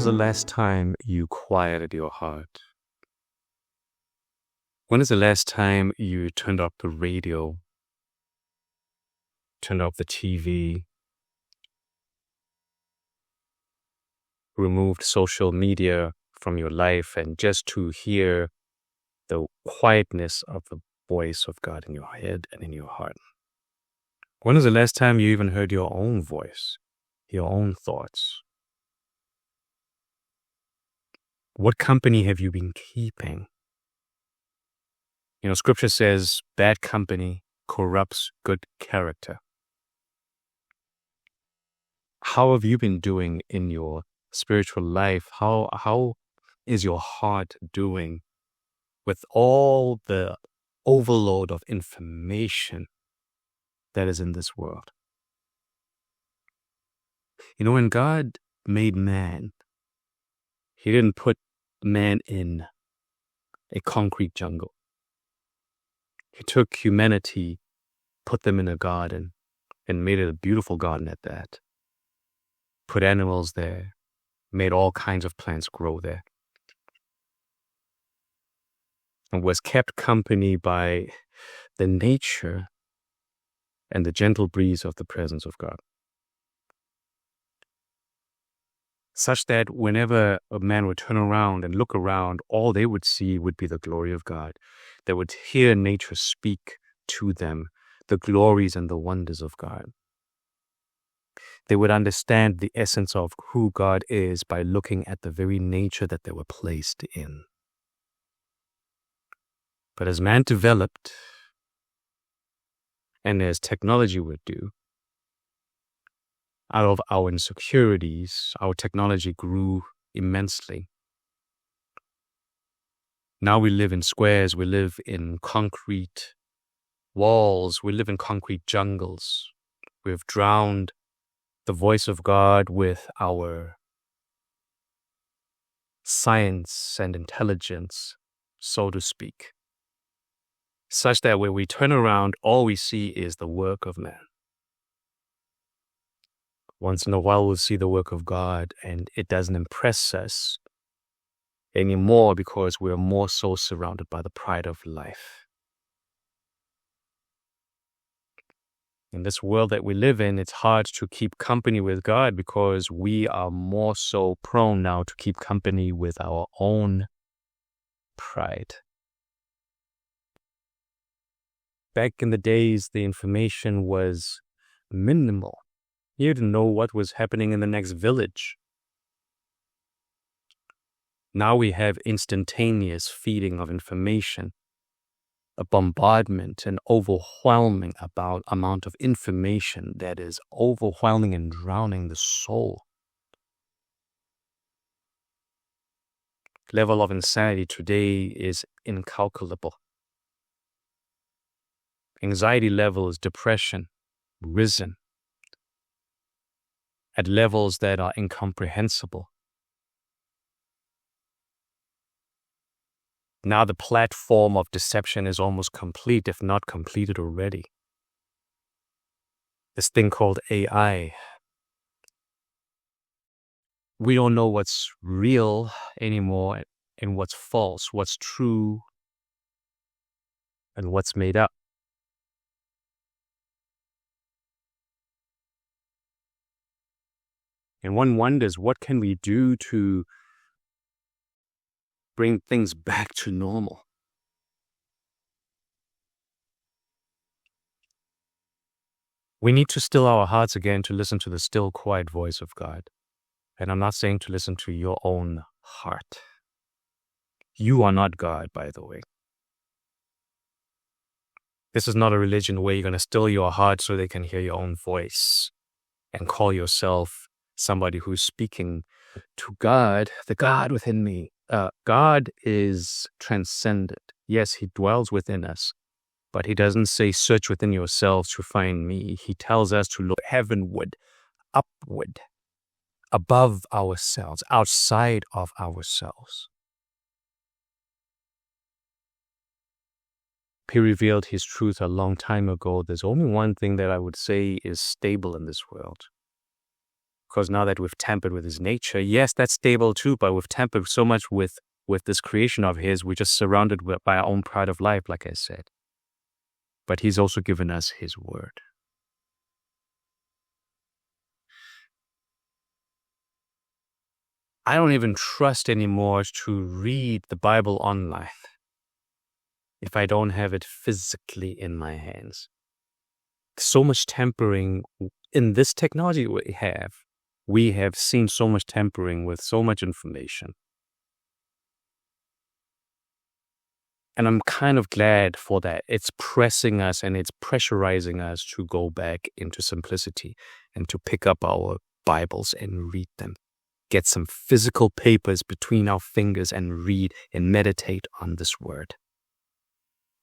the last time you quieted your heart? When is the last time you turned off the radio, turned off the TV, removed social media from your life, and just to hear the quietness of the voice of God in your head and in your heart? When was the last time you even heard your own voice, your own thoughts? What company have you been keeping? Scripture says bad company corrupts good character. How have you been doing in your spiritual life? How is your heart doing with all the overload of information that is in this world? When God made man, He didn't put man in a concrete jungle. He took humanity, put them in a garden, and made it a beautiful garden at that. Put animals there, made all kinds of plants grow there, and was kept company by the nature and the gentle breeze of the presence of God. Such that whenever a man would turn around and look around, all they would see would be the glory of God. They would hear nature speak to them the glories and the wonders of God. They would understand the essence of who God is by looking at the very nature that they were placed in. But as man developed, and as technology would do, out of our insecurities, our technology grew immensely. Now we live in squares, we live in concrete walls, we live in concrete jungles. We've drowned the voice of God with our science and intelligence, so to speak, such that when we turn around, all we see is the work of man. Once in a while, we'll see the work of God, and it doesn't impress us anymore because we're more so surrounded by the pride of life. In this world that we live in, it's hard to keep company with God because we are more so prone now to keep company with our own pride. Back in the days, the information was minimal. You didn't know what was happening in the next village. Now we have instantaneous feeding of information, a bombardment, an overwhelming amount of information that is overwhelming and drowning the soul. Level of insanity today is incalculable. Anxiety levels, depression, risen at levels that are incomprehensible. Now the platform of deception is almost complete, if not completed already. This thing called AI. We don't know what's real anymore and what's false, what's true and what's made up. And one wonders, what can we do to bring things back to normal? We need to still our hearts again to listen to the still, quiet voice of God. And I'm not saying to listen to your own heart. You are not God, by the way. This is not a religion where you're going to still your heart so they can hear your own voice and call yourself somebody who's speaking to God, the God within me. God is transcendent. Yes, He dwells within us, but He doesn't say, search within yourselves to find me. He tells us to look heavenward, upward, above ourselves, outside of ourselves. He revealed His truth a long time ago. There's only one thing that I would say is stable in this world. Because now that we've tampered with his nature, yes, that's stable too, but we've tampered so much with this creation of his, we're just surrounded by our own pride of life, like I said. But he's also given us his word. I don't even trust anymore to read the Bible online if I don't have it physically in my hands. So much tampering in this technology we have. We have seen so much tampering with so much information. And I'm kind of glad for that. It's pressing us and it's pressurizing us to go back into simplicity and to pick up our Bibles and read them. Get some physical papers between our fingers and read and meditate on this word.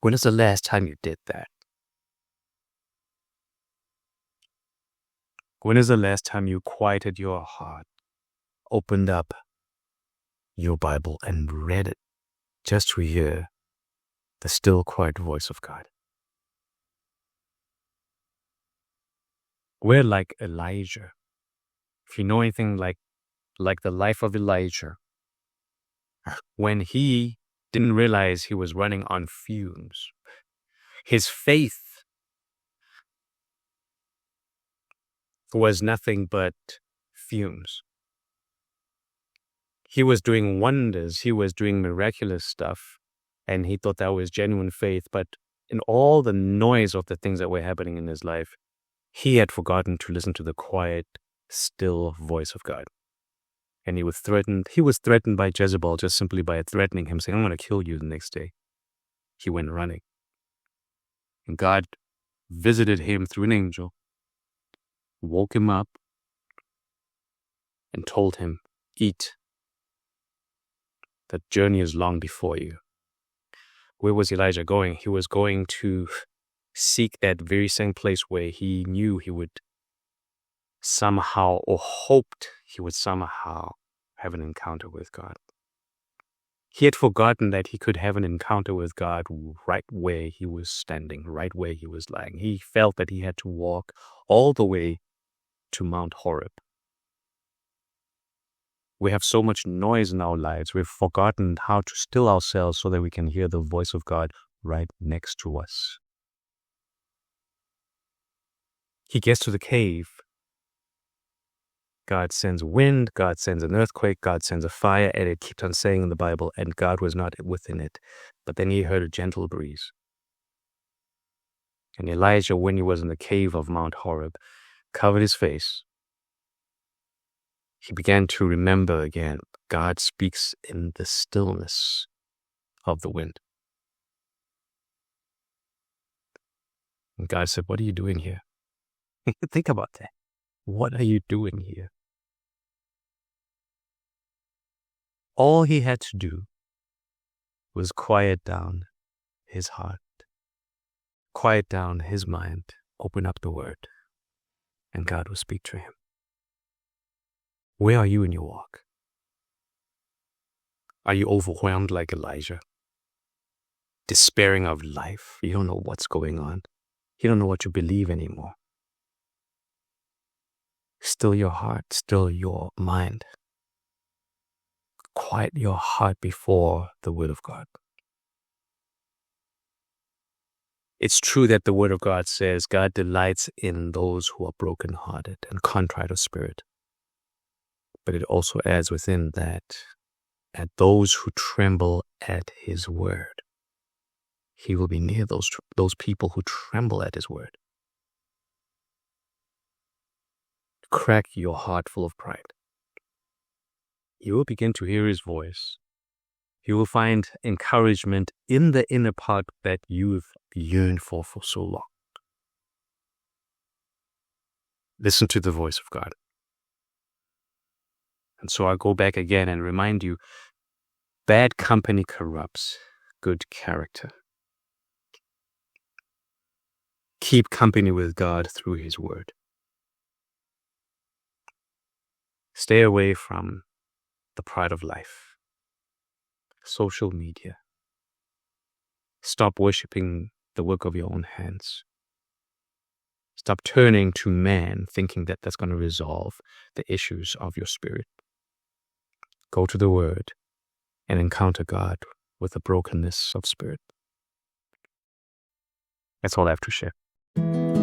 When is the last time you did that? When is the last time you quieted your heart, opened up your Bible and read it just to hear the still quiet voice of God? We're like Elijah. If you know anything like the life of Elijah, when he didn't realize he was running on fumes, his faith was nothing but fumes. He was doing wonders. He was doing miraculous stuff. And he thought that was genuine faith. But in all the noise of the things that were happening in his life, he had forgotten to listen to the quiet, still voice of God. And he was threatened. He was threatened by Jezebel just simply by threatening him, saying, I'm going to kill you the next day. He went running. And God visited him through an angel, woke him up, and told him, eat. The journey is long before you. Where was Elijah going? He was going to seek that very same place where he knew he would somehow, or hoped he would somehow have an encounter with God. He had forgotten that he could have an encounter with God right where he was standing, right where he was lying. He felt that he had to walk all the way to Mount Horeb. We have so much noise in our lives. We've forgotten how to still ourselves so that we can hear the voice of God right next to us. He gets to the cave. God sends wind, God sends an earthquake, God sends a fire, and it keeps on saying in the Bible, and God was not within it. But then he heard a gentle breeze. And Elijah, when he was in the cave of Mount Horeb, covered his face. He began to remember again, God speaks in the stillness of the wind. And God said, what are you doing here? Think about that. What are you doing here? All he had to do was quiet down his heart, quiet down his mind, open up the word, and God will speak to him. Where are you in your walk? Are you overwhelmed like Elijah? Despairing of life? You don't know what's going on. You don't know what you believe anymore. Still your heart, still your mind. Quiet your heart before the word of God. It's true that the word of God says God delights in those who are brokenhearted and contrite of spirit. But it also adds within that, at those who tremble at his word. He will be near those people who tremble at his word. Crack your heart full of pride. You will begin to hear his voice. You will find encouragement in the inner part that you've yearned for so long. Listen to the voice of God. And so I'll go back again and remind you, bad company corrupts good character. Keep company with God through his word. Stay away from the pride of life, social media. Stop worshiping the work of your own hands. Stop turning to man, thinking that that's going to resolve the issues of your spirit. Go to the Word and encounter God with a brokenness of spirit. That's all I have to share.